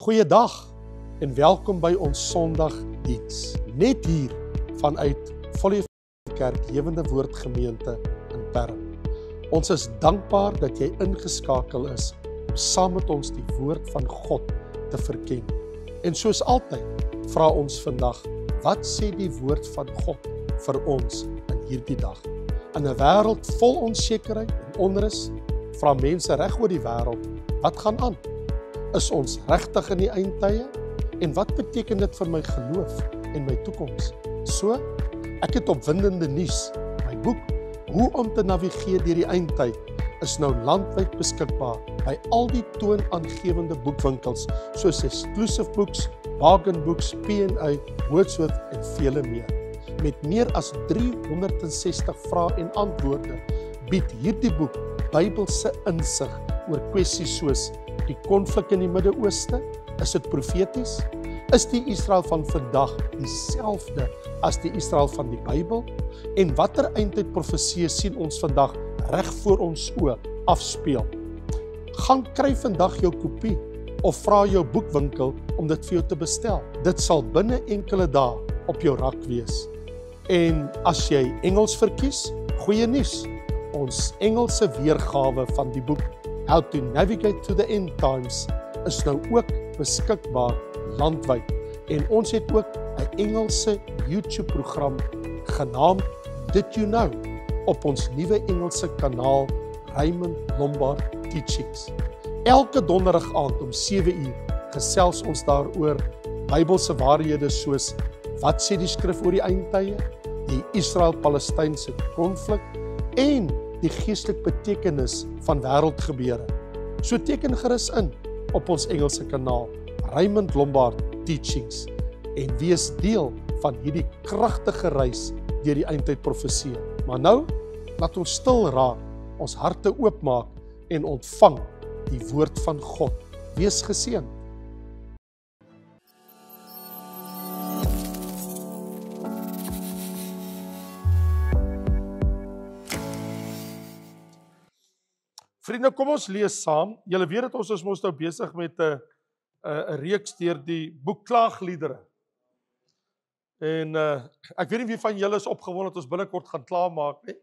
Goeiedag en welkom by ons Sondagdiens. Net hier vanuit Volle Kerk Lewende Woord Gemeente in Perm. Ons is dankbaar dat jy ingeskakel is om saam met ons die woord van God te verken. En soos altyd vra ons vandag, wat sê die woord van God vir ons in hierdie dag? In 'n wêreld vol onsekerheid en onrus, vra mense reg oor die wêreld, wat gaan aan? Is ons regtig in die eindtye? En wat beteken dit vir my geloof en my toekoms? So, ek het opwindende nuus. My boek, Hoe om te navigeer deur die eindtyd, is nou landwyd beskikbaar by al die toonaangewende boekwinkels, soos Exclusive Books, Bargain Books, P&A, Wordsworth en vele meer. Met meer as 360 vrae en antwoorde bied hierdie boek Bybelse insig oor kwessies soos die konflik in die Midde-Ooste. Is dit profeties? Is die Israel van vandag dieselfde as die Israel van die Bybel? En watter eindtyd profeseë sien ons vandag reg voor ons oë afspeel? Gaan kry vandag jou kopie of vra jou boekwinkel om dit vir jou te bestel. Dit sal binne enkele dae op jou rak wees. En as jy Engels verkies, goeie nuus. Ons Engelse weergawe van die boek How to Navigate to the End Times is nou ook beskikbaar landwyd. En ons het ook 'n Engelse YouTube-program genaamd Did You Know op ons nuwe Engelse kanaal Raymond Lombard Teachings. Elke donderdag aand om 7:00 gesels ons daaroor Bybelse waarhede soos wat sê die skrif oor die eindtye, die Israel-Palestynse konflik en die geestelike betekenis van wêreldgebeure. So teken gerus in op ons Engelse kanaal Raymond Lombard Teachings en wees deel van hierdie kragtige reis deur die eindtyd profeseë. Maar nou, laat ons stil raak, ons harte oopmaak en ontvang die woord van God. Wees geseën. Vriende, kom ons lees saam. Julle weet dat ons is mos nou besig met 'n reeks deur die boek Klaagliedere. En ek weet nie wie van julle is opgewonde dat ons binnekort gaan klaarmaak nie.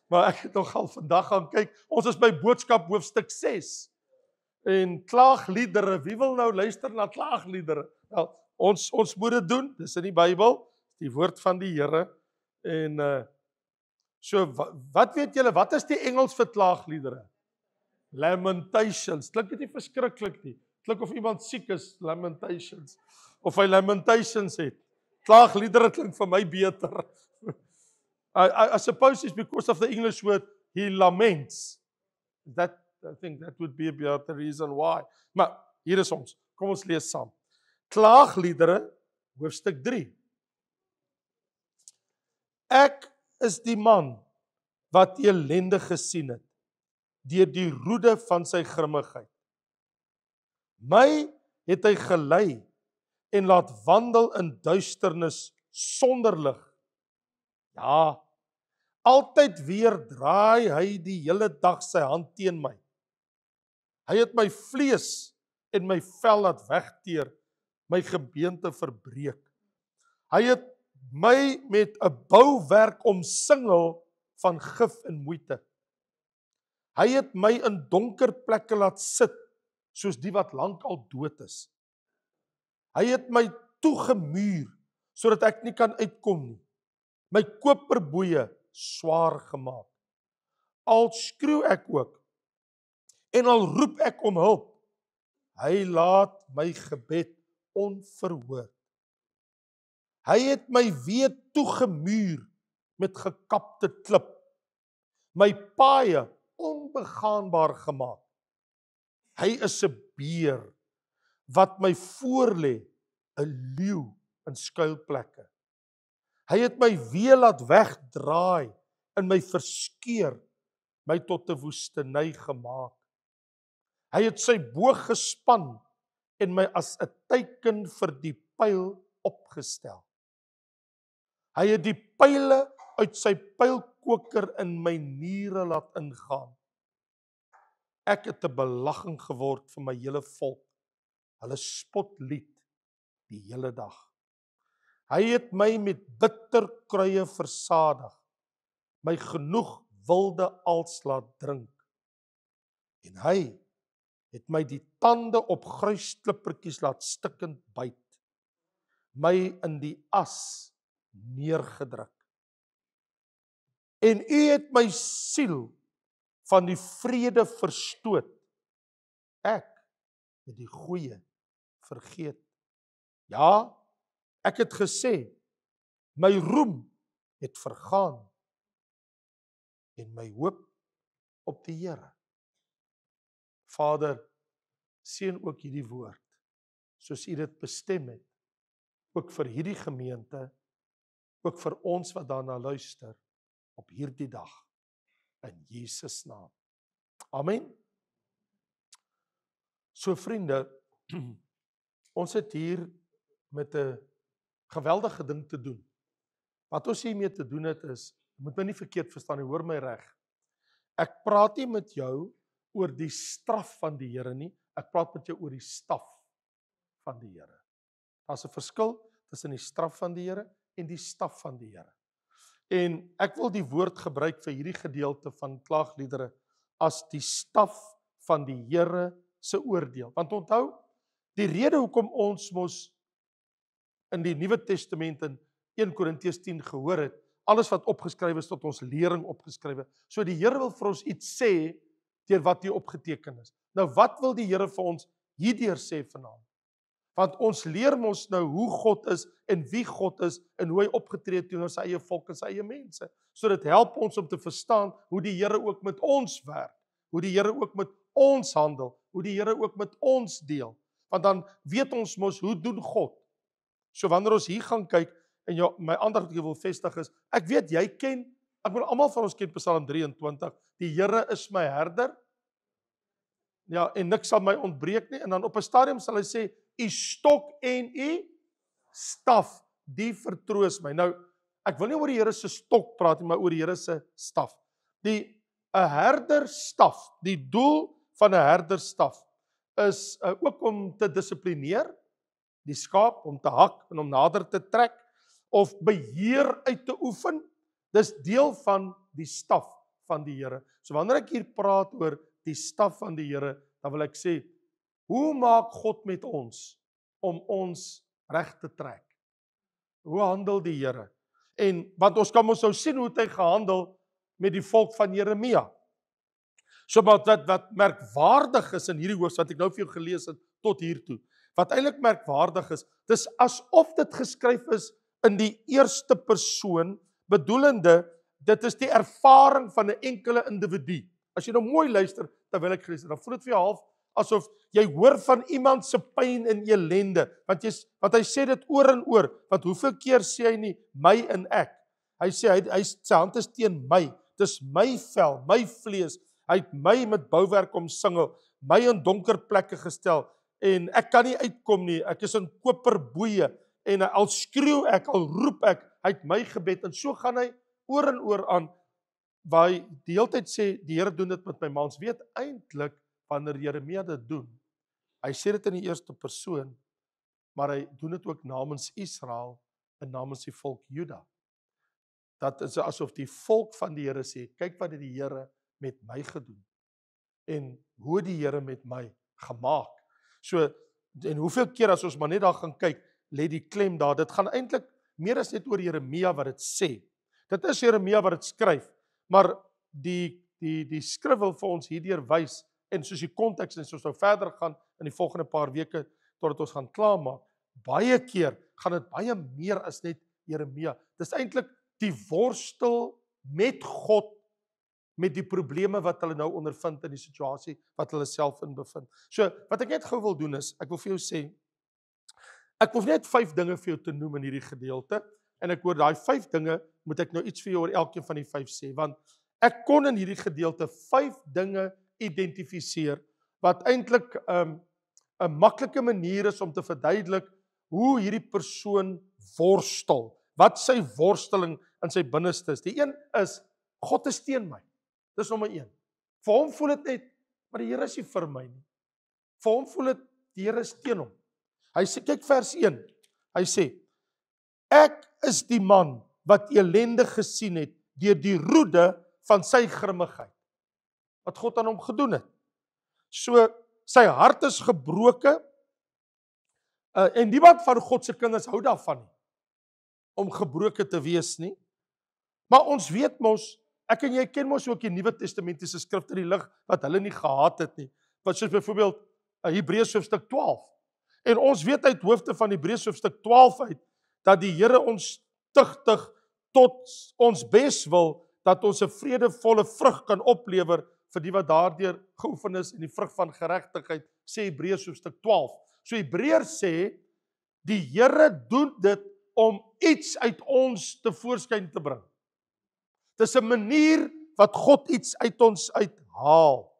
Maar ek het nogal vandag gaan kyk. Ons is by boodskap hoofstuk 6. En Klaagliedere, wie wil nou luister na Klaagliedere? Wel, ons moet dit doen. Dis in die Bybel, die woord van die Here. En so wat weet julle, wat is die Engels vir Klaagliedere? Lamentations. Klink dit nie verskriklik nie? Klink of iemand siek is, Lamentations. Of hy Lamentations het. Klaagliedere klink vir my beter. I suppose it's because of the English word, he laments. I think that would be about the reason why. Maar, hier is ons. Kom ons lees saam. Klaagliedere, hoofstuk 3. Ek is die man wat ellende gesien het, deur die roede van sy grimmigheid. My het hy gelei en laat wandel in duisternis sonder lig. Ja, altyd weer draai hy die hele dag sy hand teen my. Hy het my vlees en my vel laat wegteer, my gebeente verbreek. Hy het my met 'n bouwerk omsingel van gif en moeite. Hy het my in donker plekke laat sit, soos die wat lank al dood is. Hy het my toegemuur, sodat ek nie kan uitkom nie. My koperboeye swaar gemaak. Al skreeu ek ook, en al roep ek om hulp, hy laat my gebed onverhoord. Hy het my weer toegemuur met gekapte klip, my paaie onbegaanbaar gemaak. Hy is 'n beer wat my voorlê, 'n leeu in skuilplekke. Hy het my weer laat wegdraai en my verskeer, my tot 'n woestynny gemaak. Hy het sy boog gespan en my as 'n teiken vir die pyl opgestel. Hy het die pyle uit sy pylkoker in my niere laat ingaan. Ek het 'n belagting geword vir my hele volk. hulle spotlied die hele dag. Hy het my met bitter kruie versadig, my genoeg wilde als laat drink. En hy het my die tande op gruisklippertjies laat stikkend byt, my in die as neergedruk. En u het my siel van die vrede verstoot. Ek het die goeie vergeet. Ja, ek het gesê, my roem het vergaan en my hoop op die Here. Vader, seën ook hierdie woord, soos u dit bestem het, ook vir hierdie gemeente, ook vir ons wat daarna luister, op hierdie dag, in Jesus naam. Amen. So vriende, ons het hier met 'n geweldige ding te doen. Wat ons hiermee te doen het is, moet my nie verkeerd verstaan, hoor my reg. Ek praat nie met jou oor die straf van die Here nie, ek praat met jou oor die staf van die Here. Daar's 'n verskil tussen die straf van die Here en die staf van die Here. En ek wil die woord gebruik vir hierdie gedeelte van klaagliedere as die staf van die Here se oordeel. Want onthou, die rede hoekom ons mos in die Nuwe Testament in 1 Korintiërs 10 gehoor het, alles wat opgeskryf is tot ons lering opgeskryf. So die Here wil vir ons iets sê deur wat hier opgeteken is. Nou wat wil die Here vir ons hierdeur sê vanaand? Want ons leer mos nou hoe God is en wie God is en hoe hy opgetree het teenoor sy eie volk en sy eie mense. So dit help ons om te verstaan hoe die Here ook met ons werk, hoe die Here ook met ons handel, hoe die Here ook met ons deel. Want dan weet ons mos hoe doen God. So wanneer ons hier gaan kyk en my aandag wat ek wil vestig is, ek weet jy ken, ek wil almal van ons ken Psalm 23, die Here is my herder, ja, en niks sal my ontbreek nie, en dan op 'n stadium sal hy sê, u stok en u staf, die vertroos my. Nou, ek wil nie oor die Here se stok praat nie, maar oor die Here se staf. 'n herderstaf, die doel van 'n herderstaf is ook om te dissiplineer, die skaap, om te hak en om nader te trek, of beheer uit te oefen. Dis deel van die staf van die Here. So wanneer ek hier praat oor die staf van die Here, dan wil ek sê, hoe maak God met ons om ons reg te trek? Hoe handel die Here? En want ons kan ons nou sien hoe hy gehandel met die volk van Jeremia. So wat merkwaardig is in hierdie hoofstuk wat ek nou vir jou gelees het tot hier toe. Wat eintlik merkwaardig is, dis asof dit geskryf is in die eerste persoon, bedoelende dit is die ervaring van 'n enkele individu. As jy nou mooi luister terwyl ek gelees het, dan voel dit vir jou half asof jy hoor van iemand se pyn en ellende, want hy sê dit oor en oor, want hoeveel keer sê hy nie my en ek. Hy sê sy hand is teen my, dis my vel, my vlees. Hy het my met bouwerk omsingel, my in donker plekke gestel en ek kan nie uitkom nie. Ek is in koperboeie en al skreeu ek, al roep ek, hy het my gebed en so gaan hy oor en oor aan waar hy die hele tyd sê die Here doen dit met my mans. Weet eintlik wanneer Jeremia dit doen. Hy sê dit in die eerste persoon, maar hy doen dit ook namens Israel en namens die volk Juda. Dat is asof die volk van die Here sê, kyk wat het die Here met my gedoen en hoe die Here met my gemaak. So, en hoeveel keer as ons maar net daar gaan kyk, lê die klem daar, dit gaan eintlik meer as net oor Jeremia wat dit sê. Dit is Jeremia wat dit skryf, maar die skrif wil vir ons hierdeur wys, en soos die konteks, en soos nou verder gaan in die volgende paar weke, totdat ons gaan klaarmaak, baie keer gaan dit baie meer as net Jeremia. Dis eintlik die worstel met God, met die probleme wat hulle nou ondervind in die situasie wat hulle self in bevind. So, wat ek net gou wil doen is, ek wil vir jou sê, ek wil net 5 dinge vir jou te noem in hierdie gedeelte, en ek hoor daai 5 dinge, moet ek nou iets vir jou oor elkeen van die 5 sê, want ek kon in hierdie gedeelte 5 dinge identifiseer, wat eintlik 'n maklike manier is om te verduidelik hoe hierdie persoon worstel, wat sy worsteling in sy binneste is. Die een is, God is teen my. Dis nommer 1. Vir hom voel dit net, maar die Here is nie vir my nie. Vir hom voel dit, Die Here is teen hom. Hy sê, kyk vers 1, hy sê, ek is die man wat ellende gesien het deur die roede van sy grimmigheid. Wat God aan hom gedoen het. So, sy hart is gebroke, en niemand van God se kinders hou daarvan nie, om gebroke te wees nie. Maar ons weet mos, ek en jy ken mos ook die Nuwe Testamentiese skrifte in die lig wat hulle nie gehaat het nie. Wat soos byvoorbeeld Hebreërs hoofstuk 12. En ons weet uit hoofde van Hebreërs hoofstuk 12 uit, dat die Here ons tugtig tot ons bes wil, dat ons 'n vredevolle vrug kan oplewer vir die wat daardeur geoefen is in die vrug van geregtigheid, sê Hebreërs hoofstuk 12. So Hebreërs sê, die Here doen dit om iets uit ons te voorskyn te bring. Dis 'n manier wat God iets uit ons uithaal.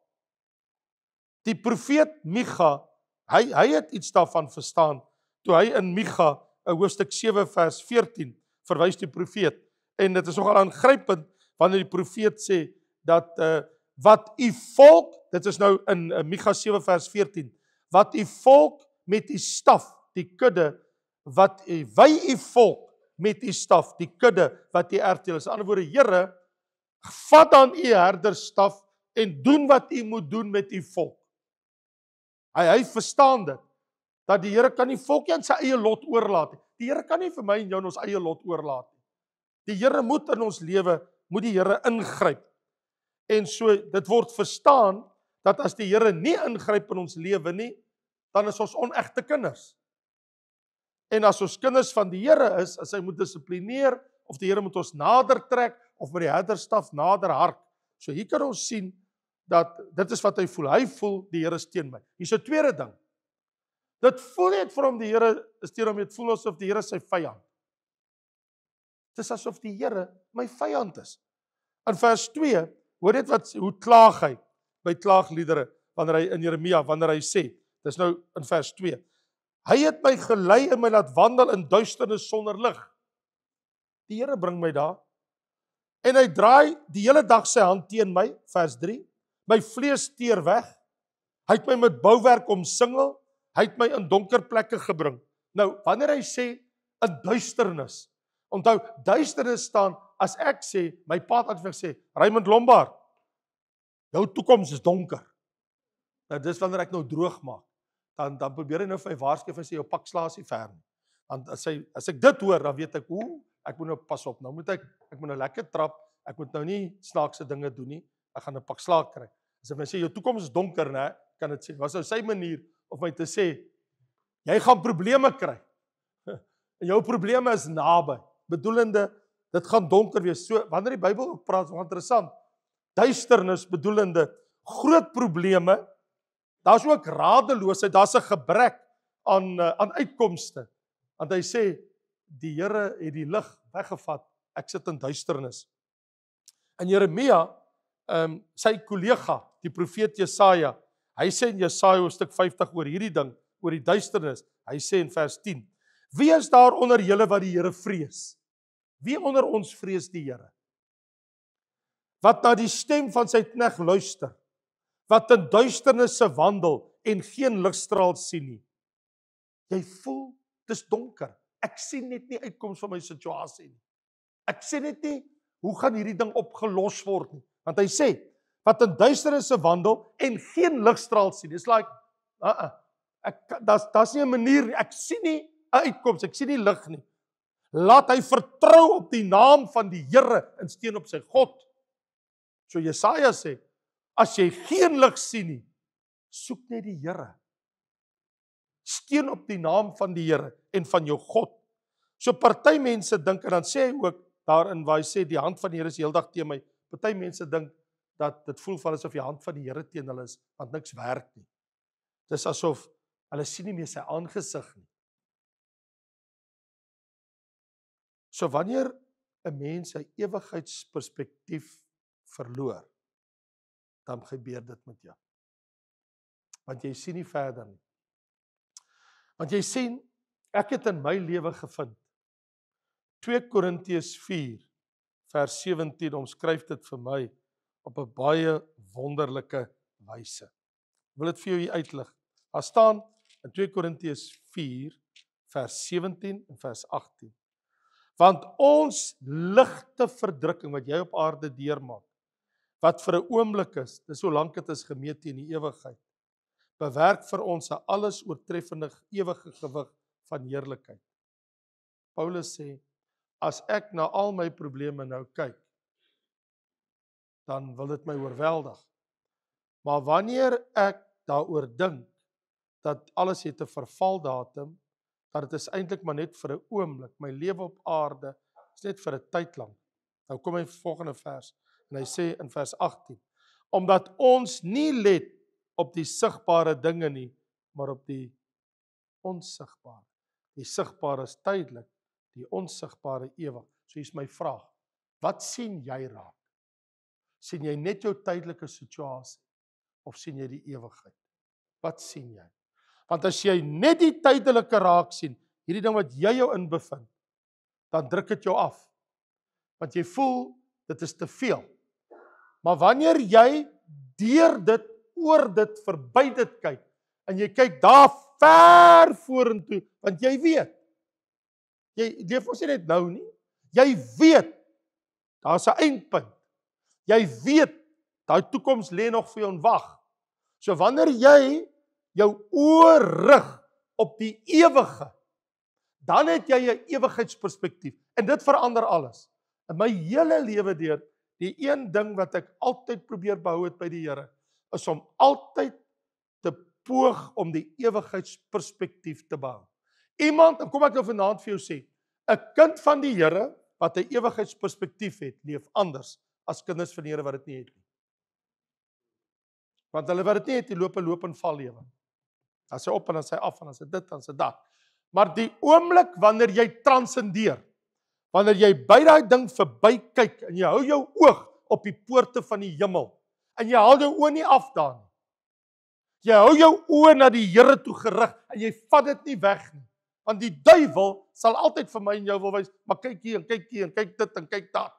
Die profeet Micha, hy het iets daarvan verstaan, toe hy in Micha, hoofstuk 7 vers 14, verwys die profeet, en dit is nogal aangrypend, wanneer die profeet sê, dat wat u volk, dit is nou in Micha 7 vers 14, wat u volk met die staf, die kudde, wat wy u volk met die staf, die kudde, wat u erteel is. In ander woorde, Here, vat dan u herderstaf, en doen wat u moet doen met u volk. Hy verstaan dit, dat die Here kan die volk nie aan sy eie lot oorlaat nie. Die Here kan nie vir my en jou in ons eie lot oorlaat nie. Die Here moet in ons lewe, moet die Here ingryp. En so, dit word verstaan, dat as die Here nie ingryp in ons lewe nie, dan is ons onegte kinders. En as ons kinders van die Here is, as hy moet dissiplineer, of die Here moet ons nader trek, of met die herderstaf nader hark. So hier kan ons sien, dat dit is wat hy voel. Hy voel, die Here is teen my. Hier is 'n tweede ding. Dit voel net vir hom, die Here is teen hom, dit voel asof die Here sy vyand. Dit is asof die Here my vyand is. In vers 2, hoor net hoe klaag hy, by klaagliedere, wanneer hy in Jeremia, wanneer hy sê, dis nou in vers 2, hy het my gelei en my laat wandel in duisternis sonder lig. Die Here bring my daar, en hy draai die hele dag sy hand teen my, vers 3, my vlees teer weg, hy het my met bouwerk omsingel, hy het my in donker plekke gebring. Nou, wanneer hy sê, in duisternis, onthou, duisternis staan, as ek sê, my pa het vir sê, Raymond Lombard, jou toekoms is donker. Nou, dis wanneer ek nou droog maak, dan probeer hy nou vir my waarsku en sê, jou pak slaas nie ver nie. Want as ek dit hoor, dan weet ek, ek moet nou pas op, nou moet ek moet nou lekker trap, ek moet nou nie snaakse dinge doen nie, ek gaan 'n pak slaag kry. As hy sê, jou toekoms is donker, né, kan dit sê, was nou sy manier, of my te sê, jy gaan probleme kry, en jou probleme is naby, bedoelende, dit gaan donker wees. So, wanneer die Bybel ook praat, is interessant, duisternis bedoelende, groot probleme, daar is ook radeloosheid, daar is 'n gebrek aan uitkomste, want hy sê, die Here het die lig weggevat, ek sit in duisternis. In Jeremia, sy kollega, die profeet Jesaja, hy sê in Jesaja hoofstuk 50 oor hierdie ding, oor die duisternis, hy sê in vers 10, wie is daar onder julle wat die Here vrees? Wie onder ons vrees die Here? Wat na die stem van sy knegt luister, wat in duisternisse wandel en geen ligstraal sien nie. Jy voel, dis donker. Ek sien net nie uitkoms van my situasie nie. Ek sien net nie, hoe gaan hierdie ding opgelos word nie. Want hy sê, wat in duisternisse wandel en geen ligstraal sien. Dis like, daar's nie 'n manier nie. Ek sien nie 'n uitkoms, ek sien nie lig nie. Laat hy vertrou op die naam van die Here en steun op sy God. So Jesaja sê, as jy geen lig sien nie, soek net die Here. Steun op die naam van die Here en van jou God. So party mense dink, en dan sê hy ook daarin waar hy sê, die hand van die Here is heeldag teen my. Party mense dink, dat dit voel van asof die hand van die Here teen hulle is, want niks werk nie. Dis asof, hulle sien nie meer sy aangesig nie. So wanneer 'n mens sy ewigheidsperspektief verloor, dan gebeur dit met jou. Want jy sien nie verder nie. Want jy sien, ek het in my lewe gevind, 2 Korintiërs 4, vers 17, omskryf dit vir my, op 'n baie wonderlike wyse. Ek wil dit vir jou hier uitlig. Daar staan, in 2 Korintiërs 4 vers 17 en vers 18. Want ons ligte verdrukking wat jy op aarde deurmaak, wat vir 'n oomblik is, dis solank dit is gemeet teen die ewigheid, bewerk vir ons 'n alles oortreffende ewige gewig van heerlikheid. Paulus sê, as ek na al my probleme nou kyk, dan wil dit my oorweldig. Maar wanneer ek daaroor dink, dat alles het 'n vervaldatum, dat dit is eintlik maar net vir 'n oomblik, my lewe op aarde is net vir 'n tyd lank. Nou kom hy volgende vers, en hy sê in vers 18, omdat ons nie let op die sigbare dinge nie, maar op die onsigbare. Die sigbare is tydelik, die onsigbare ewig. So hier's my vraag, wat sien jy raak? Sien jy net jou tydelike situasie, of sien jy die ewigheid? Wat sien jy? Want as jy net die tydelike raak sien, hierdie ding wat jy jou in bevind, dan druk dit jou af. Want jy voel, dit is te veel. Maar wanneer jy deur dit, oor dit, verby dit kyk, en jy kyk daar ver vorentoe, want jy weet, jy leef ons nie net nou nie, jy weet, daar's 'n eindpunt. Jy weet, daai toekoms lê nog vir jou en wag. So wanneer jy jou oë rig op die ewige, dan het jy 'n ewigheidsperspektief. En dit verander alles. In my hele lewe deur, die een ding wat ek altyd probeer behou het by die Here, is om altyd te poog om die ewigheidsperspektief te behou. Iemand, en kom ek nou vanaand vir jou sê, 'n kind van die Here wat 'n ewigheidsperspektief het, leef anders as kinders van die Here wat dit nie het nie. Want hulle wat dit nie het, die loop en val lewe. Dan sy op en dan sy af en dan sy dit en sy dat. Maar die oomblik wanneer jy transcendeer, wanneer jy by daai ding verby kyk en jy hou jou oog op die poorte van die hemel en jy haal jou oë nie af daar nie. Jy hou jou oë na die Here toe gerig en jy vat dit nie weg nie. Want die duiwel sal altyd vir my en jou wil wys, maar kyk hier en kyk hier en kyk dit en kyk dat.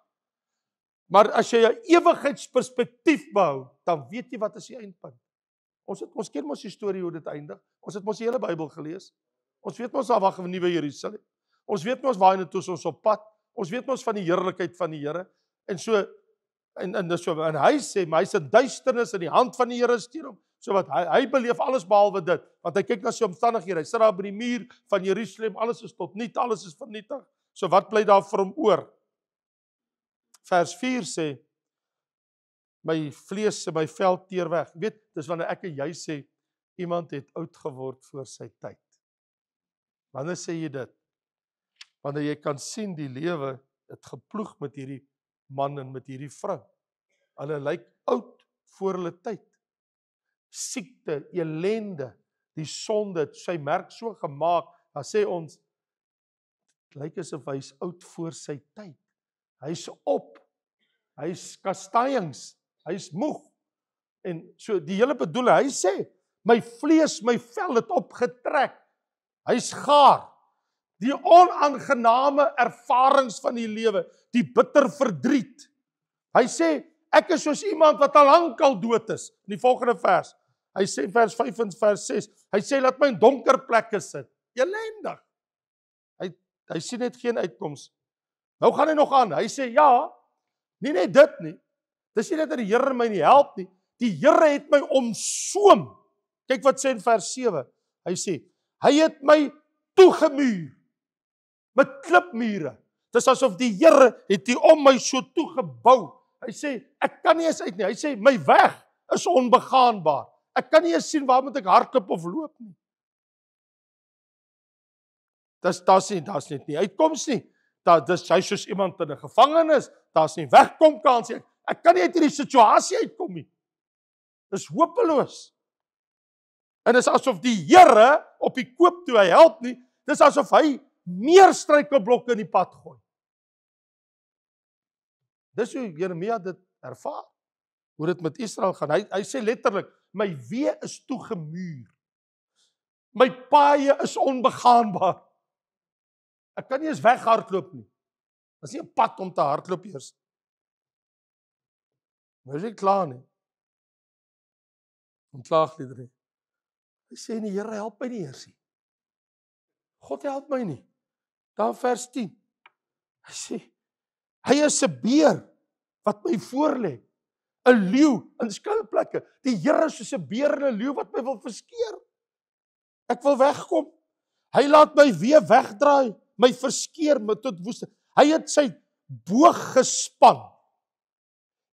Maar as jy 'n ewigheidsperspektief behou, dan weet jy wat is die eindpunt. Ons ken mos die storie hoe dit eindig. Ons het mos die hele Bybel gelees. Ons weet mos daar wag 'n nuwe Jerusalem. Ons weet mos waarheen toe ons op pad. Ons weet mos van die heerlikheid van die Here. En so en hy sê, maar hy's in duisternis in die hand van die Here stuur hom. So wat hy beleef alles behalwe dit, want hy kyk na sy omstandighede. Hy sit daar by die muur van Jerusalem, alles is tot niet, alles is vernietig. So wat bly daar vir hom oor? Vers 4 sê, my vlees en my vel teer weg. Jy weet, dis wanneer ek en jy sê, iemand het oud geword voor sy tyd. Wanneer sê jy dit? Wanneer jy kan sien die lewe het geploeg met hierdie man en met hierdie vrou. Hulle lyk oud voor hulle tyd. Siekte, elende, die sonde het sy merk so gemaak, dan sê ons, dit lyk asof hy's oud voor sy tyd. Hy's op, hy's kastanjings, hy's moeg. En so die hele bedoeling, hy sê, my vlees, my vel het opgetrek. Hy's gaar. Die onaangename ervarings van die lewe, die bitter verdriet. Hy sê, ek is soos iemand wat al lankal dood is. In die volgende vers, hy sê vers 5 en vers 6, hy sê, laat my in donker plekke sit. Elendig. Hy sien net geen uitkoms. Nou gaan hy nog aan, hy sê, ja, nie net dit nie, dis nie net dat die Here my nie help nie, die Here het my omsoom. Kyk wat sê in vers 7, hy sê, hy het my toegemuur, met klipmure. Dis asof die Here het die om my so toegebou. Hy sê, ek kan nie eens uit nie, hy sê, my weg is onbegaanbaar. Ek kan nie eens sien waar moet ek hardloop of loop nie. Daar's net nie uitkoms nie. Dis hy soos iemand in 'n gevangenis, daar's nie wegkom kans nie. Ek kan nie uit hierdie situasie uitkom nie. Dis hopeloos. En dis asof die Here op die koop toe hy help nie, dis asof hy meer struikelblokke in die pad gooi. Dis hoe Jeremia dit ervaar. Hoe dit met Israel gaan. Hy sê letterlik, my wee is toegemuur. My paaie is onbegaanbaar. Ek kan nie eens weghardloop nie. Dit is nie 'n pad om te hardloop eers. Nou is ek klaar nie. Ontlaagliedere. Hy sê die Here help my nie eers nie. God help my nie. Dan vers 10. Hy sê, hy is 'n beer wat my voorlê. 'n leeu in skuilplekke. Die Here is soos 'n beer en 'n leeu wat my wil verskeer. Ek wil wegkom. Hy laat my weer wegdraai, my verskeer, my tot woeste. Hy het sy boog gespan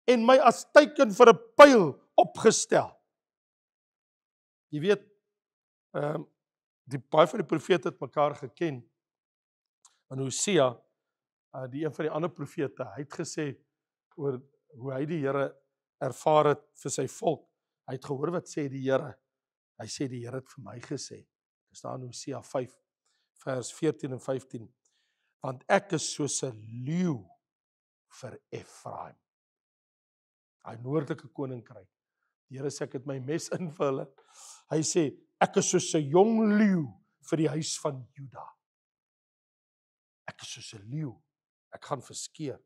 en my as teiken vir 'n pyl opgestel. Jy weet, baie van die profete het mekaar geken. En Hosea, die een van die ander profete, hy het gesê oor hoe hy die Here ervaar het vir sy volk. Hy het gehoor wat sê die Here. Hy sê die Here het vir my gesê. Dit staan in Hosea 5 vers 14 en 15. Want ek is soos 'n leeu vir Efraim. Hy noordelike koninkryk. Die Here sê ek het my mes in vir hulle. Hy sê ek is soos 'n jong leeu vir die huis van Juda. Ek is soos 'n leeu. Ek gaan verskeer.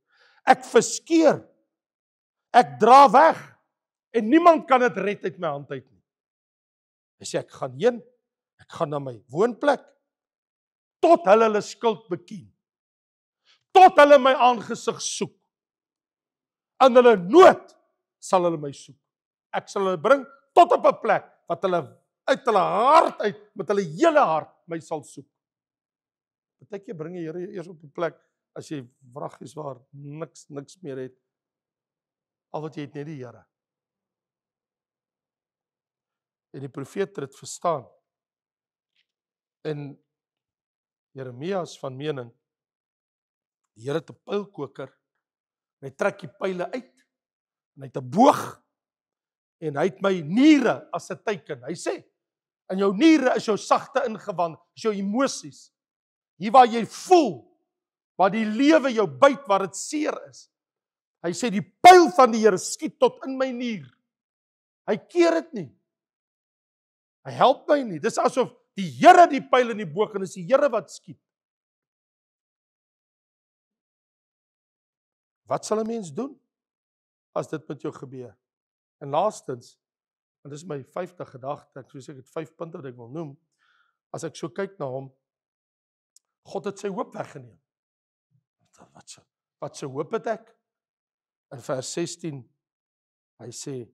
Ek verskeer. Ek dra weg en niemand kan dit red uit my hand uit nie. Hy sê ek gaan heen. Ek gaan na my woonplek tot hulle skuld beken. Tot hulle my aangesig soek. In hulle nood sal hulle my soek. Ek sal hulle bring tot op 'n plek wat hulle uit hulle hart uit, met hulle hele hart my sal soek. Partykeer bring die Here eers op 'n plek as jy wraggies waar niks meer het. Al wat jy het net die Here. En die profeet het dit verstaan. En Jeremia is van mening, die Here het 'n pylkoker, en hy trek die pyle uit, en hy het 'n boog, en hy het my niere as 'n teiken. Hy sê, in jou niere is jou sagte ingewand, is jou emosies. Hier waar jy voel, waar die lewe jou byt, waar dit seer is. Hy sê, die pyl van die Here skiet tot in my nier. Hy keer dit nie. Hy help my nie. Dis asof die Here die pyl in die boog, en is die Here wat skiet. Wat sal 'n mens doen, as dit met jou gebeur? En laastens, en dis my 5de gedagte, ek het 5 punte wat ek wil noem, as ek so kyk na hom, God het sy hoop weggeneem. Wat se hoop het ek? In vers 16, hy sê,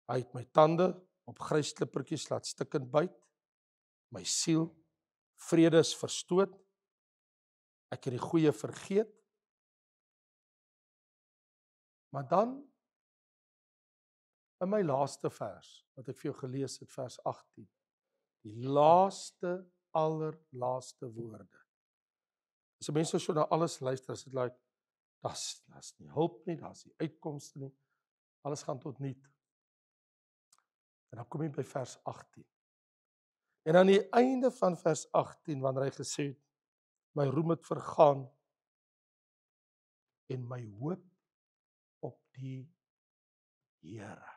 hy het my tande op grysklippertjies laat stikkend byt, my siel, vrede is verstoot, ek het die goeie vergeet. Maar dan, in my laaste vers, wat ek vir jou gelees het, vers 18, die laaste, allerlaaste woorde. As mense so na alles luister, is dit like, daar's nie hulp nie, daar's nie uitkomste nie, alles gaan tot niet. En dan kom jy by vers 18. En aan die einde van vers 18, wanneer hy gesê het, my roem het vergaan, en my hoop op die Here.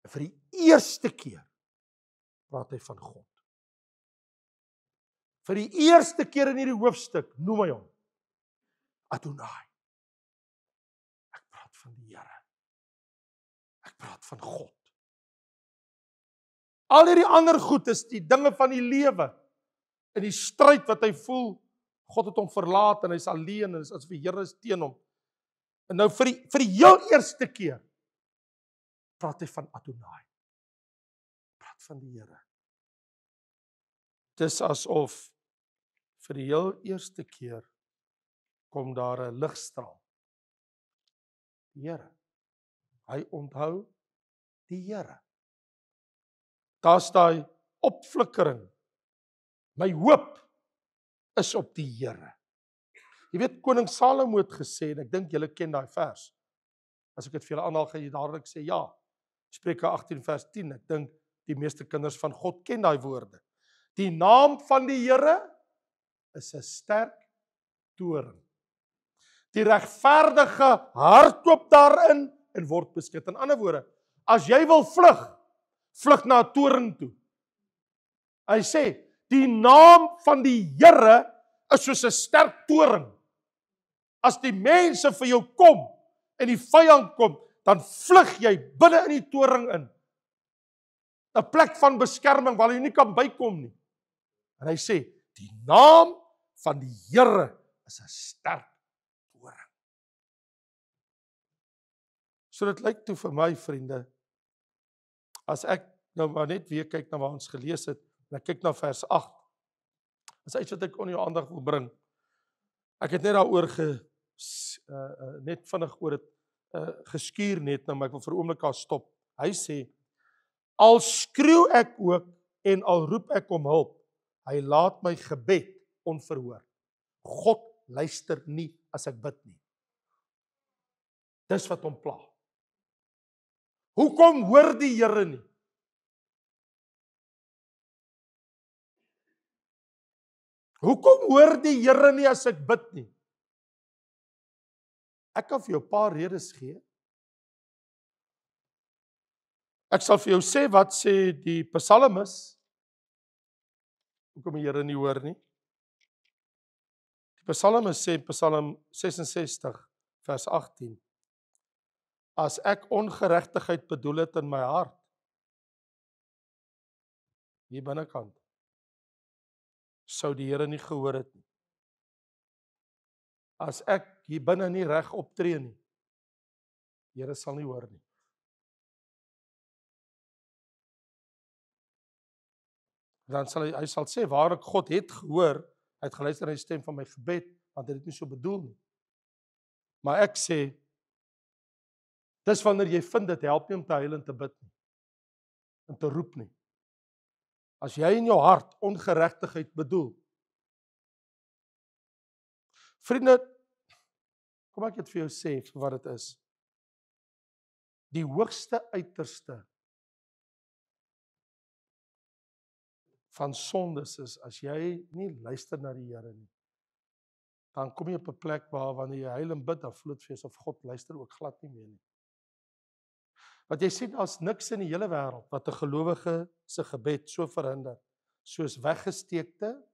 En vir die eerste keer praat hy van God. Vir die eerste keer in hierdie hoofstuk noem hy hom Adonai. Ek praat van die Here. Ek praat van God. Al hierdie ander goed is die dinge van die lewe, in die stryd wat hy voel, God het hom verlaat en hy is alleen en as die Here is teen hom. En nou vir die heel eerste keer praat hy van Adonai. Praat van die Here. Dis asof vir die heel eerste keer kom daar 'n ligstraal. Die Here. Hy onthou die Here. Daar's daai opflikkering. My hoop is op die Here. Jy weet, koning Salomo het gesê, en ek dink julle ken daai vers. As ek dit vir julle aanhaal, gaan jy dadelik sê, ja. Spreuke 18 vers 10, ek dink die meeste kinders van God ken daai woorde. Die naam van die Here is 'n sterk toring. Die regverdige hardloop daarin en word beskud. In ander woorde, as jy wil vlug na 'n toring toe. Hy sê, die naam van die Here is soos 'n sterk toring. As die mense vir jou kom en die vyand kom, dan vlug jy binne in die toring in. 'n plek van beskerming waar jy nie kan bykom nie. En hy sê, die naam van die Here is 'n sterk toring. So dit lyk toe vir my, vriende, as ek nou maar net weer kyk na waar ons gelees het, en ek kyk na vers 8, is iets wat ek onder jou aandag wil bring. Ek het net daaroor net vinnig oor dit geskuur net, nou, maar ek wil vir 'n oomblik daar stop. Hy sê, al skreeu ek ook en al roep ek om hulp, hy laat my gebed onverhoor. God luister nie as ek bid nie. Dis wat hom pla. Hoekom hoor die Here nie? Hoekom hoor die Here nie as ek bid nie? Ek kan vir jou 'n paar redes gee. Ek sal vir jou sê wat sê die psalmis. Hoekom die Here nie hoor nie? Die psalmis sê in Psalm 66 vers 18. As ek ongeregtigheid bedoel het in my hart, hier binnekant, sou die Here nie gehoor het nie. As ek hier binne nie reg optree nie, die Here sal nie hoor nie. Dan sal hy sal sê, waarlik God het gehoor, hy het geluister na die stem van my gebed, want hy het dit nie so bedoel nie. Maar ek sê, dis wanneer jy vind dit help nie om te huil en te bid nie, en te roep nie. As jy in jou hart ongeregtigheid bedoel, vriende, kom ek dit vir jou sê vir wat dit is. Die hoogste uiterste van sondes is, as jy nie luister na die Here nie, dan kom jy op 'n plek waar wanneer jy huil en bid, dan voel dit vir jou asof God luister ook glad nie meer nie. Want jy sien, daar's niks in die hele wêreld wat 'n gelowige se gebed so verhinder, soos weggesteekte,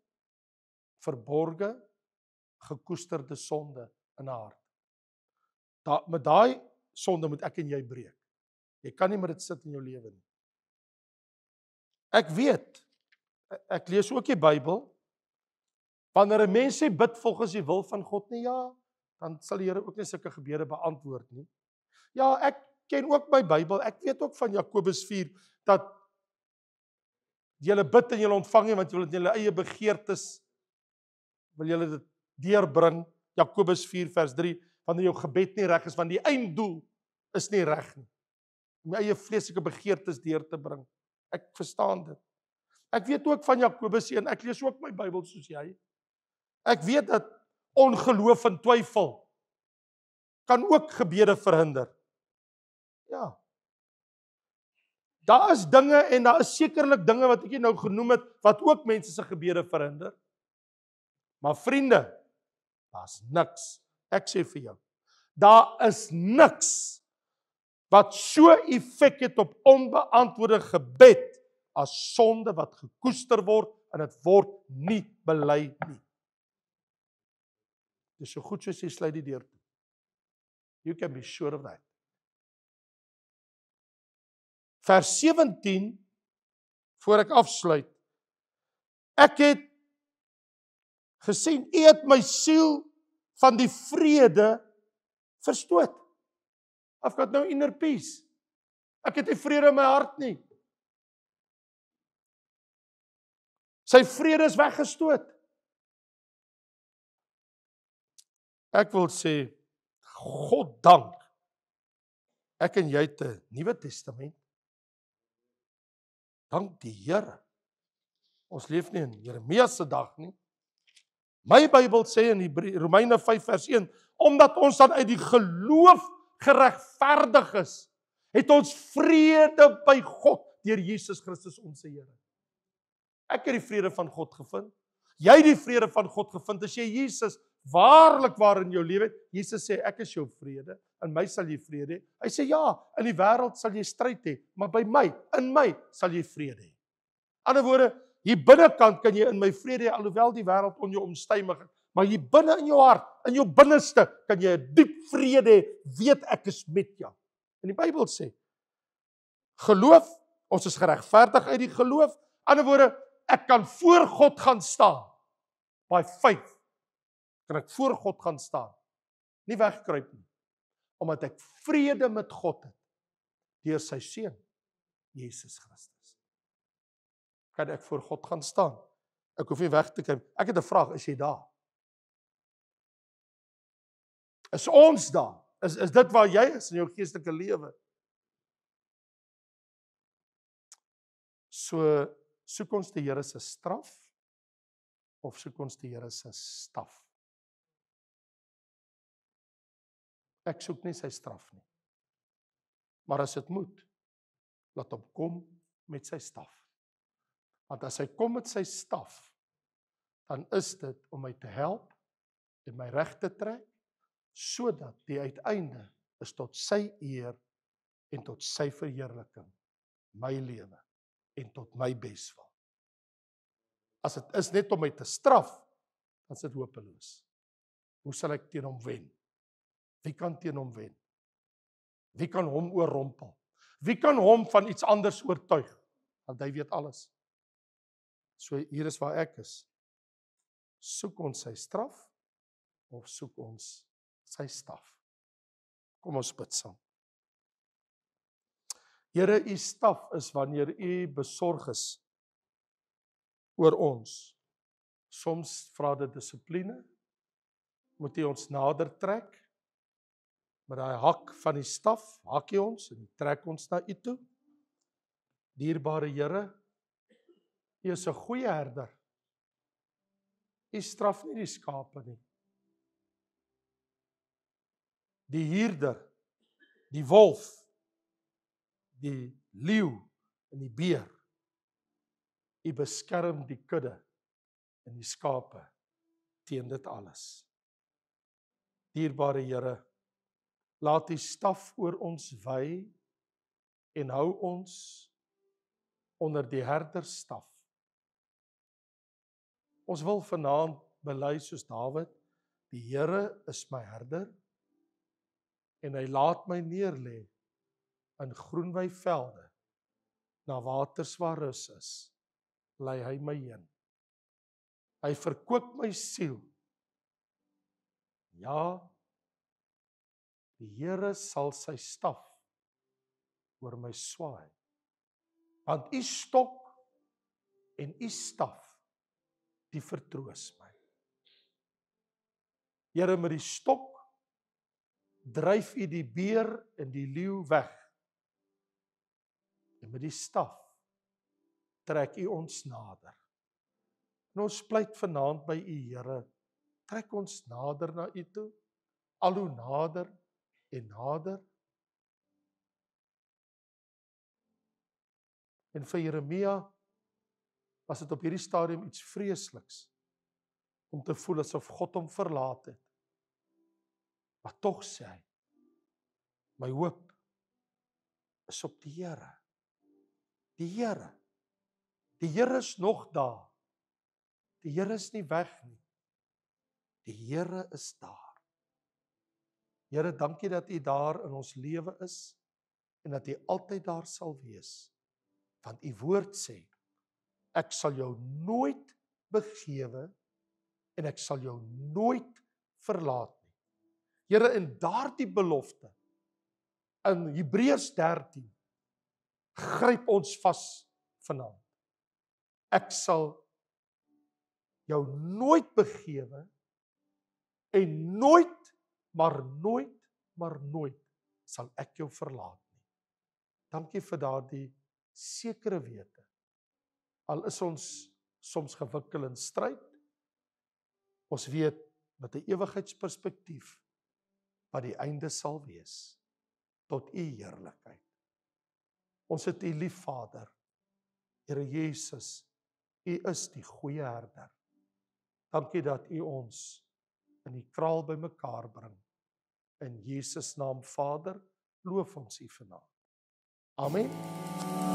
verborge, gekoesterde sonde in 'n hart. Met daai sonde moet ek en jy breek. Jy kan nie met dit sit in jou lewe nie. Ek weet, ek lees ook die Bybel, wanneer 'n mens sê bid volgens die wil van God nie, ja, dan sal die Here ook nie sulke gebede beantwoord nie. Ja, ek ken ook my Bybel, ek weet ook van Jakobus 4, dat julle bid en julle ontvang nie, want julle het julle eie begeertes, wil julle dit deurbring, Jakobus 4 vers 3, wanneer jou gebed nie reg is, want die einddoel is nie reg nie, om my eie vleeslike begeertes deur te bring. Ek verstaan dit. Ek weet ook van Jakobus 1, ek lees ook my Bybel soos jy. Ek weet dat ongeloof en twyfel kan ook gebede verhinder. Ja. Daar is dinge en daar is sekerlik dinge wat ek nou genoem het, wat ook mense se gebede verhinder. Maar vriende, daar's niks. Ek sê vir jou, daar is niks wat so effek het op onbeantwoorde gebed as sonde wat gekoester word en dit word nie bely nie. Dis so goed soos jy sluit die deur toe. You can be sure of that. Vers 17, voor ek afsluit. Ek het gesien, U het my siel van die vrede verstoot. I've got no inner peace. Ek het nie vrede in my hart nie. Sy vrede is weggestoot. Ek wil sê, God dank, ek en jy het 'n Nuwe Testament. Dank die Here. Ons leef nie in Jeremia se dag nie. My Bybel sê in Romeine 5 vers 1, omdat ons dan uit die geloof geregverdig is, het ons vrede by God deur Jesus Christus ons Here. Ek het die vrede van God gevind. Jy het die vrede van God gevind as jy Jesus waarlik waar in jou lewe het. Jesus sê, ek is jou vrede, in my sal jy vrede hê. Hy sê, ja, in die wêreld sal jy stryd hê, maar by my, in my sal jy vrede hê. Ander woorde, hier binnekant kan jy in my vrede hê, alhoewel die wêreld om jou omstuimig is, maar hier binne in jou hart, in jou binneste, kan jy 'n diep vrede hê, weet ek is met jou. En die Bybel sê, geloof Ons is geregverdig uit die geloof. In ander woorde, ek kan voor God gaan staan. By faith kan ek voor God gaan staan. Nie wegkruip nie. Omdat ek vrede met God het. Deur sy seun, Jesus Christus. Kan ek voor God gaan staan. Ek hoef nie weg te kruip. Ek het 'n vraag, is jy daar? Is ons daar? Is dit waar jy is in jou geestelike lewe? So, soek ons die Here se straf, of soek ons die Here se staf? Ek soek nie sy straf nie. Maar as dit moet, laat hom kom met sy staf. Want as hy kom met sy staf, dan is dit om my te help en my reg te trek, sodat die uiteinde is tot sy eer en tot sy verheerliking, my lewe en tot my beswil. As dit is net om my te straf, dan is dit hopeloos. Hoe sal ek teen hom wen? Wie kan teen hom wen? Wie kan hom oorrompel? Wie kan hom van iets anders oortuig? Want hy weet alles. So hier is waar ek is. Soek ons sy straf, of soek ons sy staf? Kom ons bid saam. Here, u staf is wanneer u besorg is oor ons. Soms vra dit dissipline, moet u ons nader trek, met daai hak van die staf, hak jy ons en trek ons na u toe. Dierbare Here, u is 'n goeie herder. U straf nie die skape nie. Die hierder, die wolf, die leeu en die beer. U beskerm die kudde en die skape teen dit alles. Dierbare Here, laat die staf oor ons wy en hou ons onder die herderstaf. Ons wil vanaand bely soos Dawid, die Here is my herder en hy laat my neerlê in groenwy velde, na waters waar rus is, lei hy my heen. Hy verkoop my siel. Ja, die Here sal sy staf oor my swaai, want u stok en u staf, die vertroos my. Here, met die stok dryf u die beer en die leeu weg, en met die staf trek u ons nader. En ons pleit vanaand by u, Here, trek ons nader na u toe, al hoe nader en nader. En vir Jeremia was dit op hierdie stadium iets vreesliks, om te voel asof God hom verlaat het. Maar tog sê hy, my hoop is op die Here. Die Here. Die Here is nog daar. Die Here is nie weg nie. Die Here is daar. Here, dankie dat u daar in ons lewe is, en dat u altyd daar sal wees. Want u woord sê, ek sal jou nooit begewe, en ek sal jou nooit verlaat nie. Here, in daardie belofte, in Hebreërs 13, gryp ons vas vanaand. Ek sal jou nooit begewe, en nooit, maar nooit, sal ek jou verlaat nie. Dankie vir daardie sekere wete. Al is ons soms gewikkel in stryd, ons weet met 'n ewigheidsperspektief wat die einde sal wees, tot u heerlikheid. Ons het u lief, Vader. Here Jesus, u is die goeie herder. Dankie dat u ons in die kraal bymekaar bring. In Jesus naam, Vader, loof ons u vanaand. Amen.